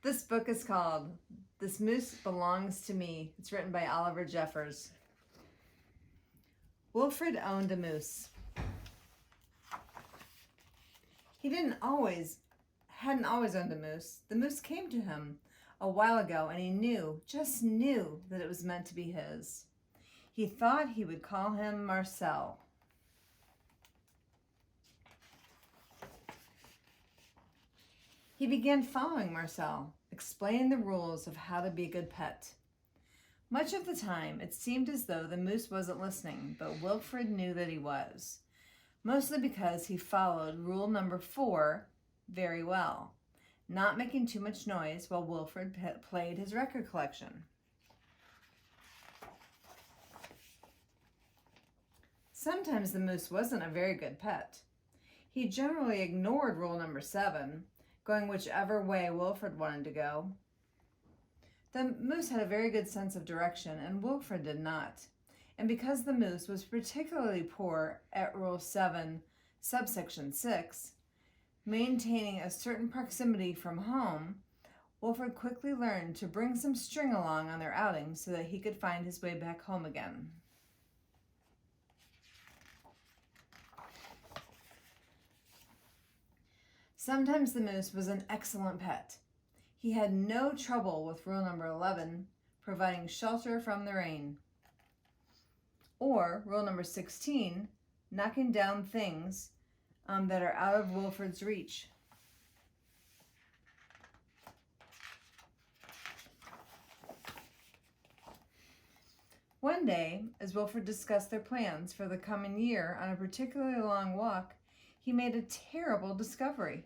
This book is called This Moose Belongs to Me. It's written by Oliver Jeffers. Wilfred owned a moose. He hadn't always owned a moose. The moose came to him a while ago, and he just knew that it was meant to be his. He thought he would call him Marcel. He began following Marcel, explaining the rules of how to be a good pet. Much of the time, it seemed as though the moose wasn't listening, but Wilfred knew that he was, mostly because he followed rule number 4 very well, not making too much noise while Wilfred played his record collection. Sometimes the moose wasn't a very good pet. He generally ignored rule number 7, going whichever way Wilfred wanted to go. The moose had a very good sense of direction, and Wilfred did not. And because the moose was particularly poor at Rule 7, subsection 6, maintaining a certain proximity from home, Wilfred quickly learned to bring some string along on their outings so that he could find his way back home again. Sometimes the moose was an excellent pet. He had no trouble with rule number 11, providing shelter from the rain. Or rule number 16, knocking down things that are out of Wilfred's reach. One day, as Wilfred discussed their plans for the coming year on a particularly long walk, he made a terrible discovery.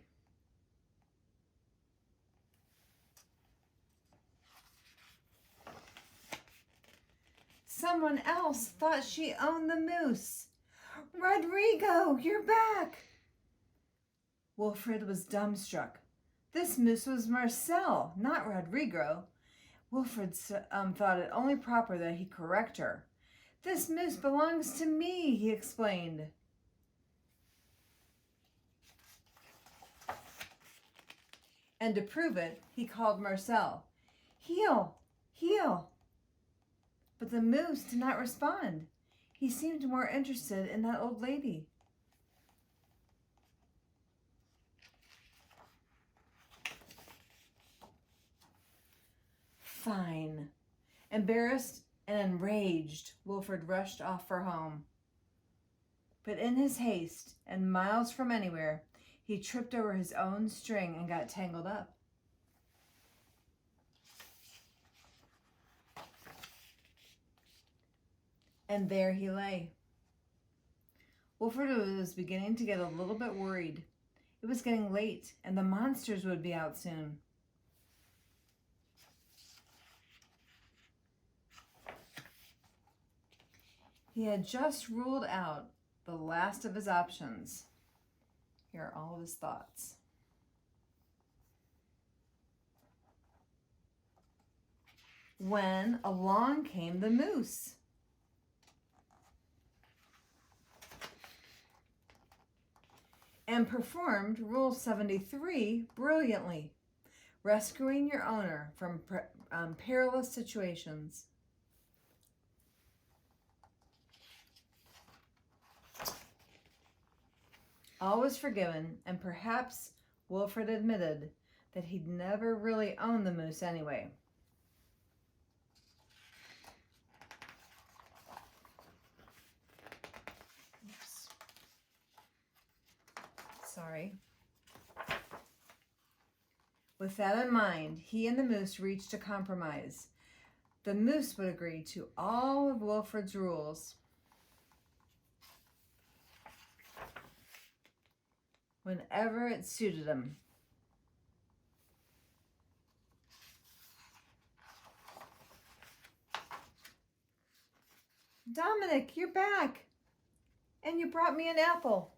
Someone else thought she owned the moose. Rodrigo, you're back! Wilfred was dumbstruck. This moose was Marcel, not Rodrigo. Wilfred thought it only proper that he correct her. This moose belongs to me, he explained. And to prove it, he called Marcel. Heel, heel. But the moose did not respond. He seemed more interested in that old lady. Fine. Embarrassed and enraged, Wilfred rushed off for home. But in his haste, and miles from anywhere, he tripped over his own string and got tangled up. And there he lay. Wilfred was beginning to get a little bit worried. It was getting late, and the monsters would be out soon. He had just ruled out the last of his options. Here are all of his thoughts. When along came the moose. And performed Rule 73 brilliantly, rescuing your owner from perilous situations. All was forgiven, and perhaps Wilfred admitted that he'd never really owned the moose anyway. Sorry. With that in mind, he and the moose reached a compromise. The moose would agree to all of Wilfred's rules whenever it suited him. Dominic, you're back, and you brought me an apple.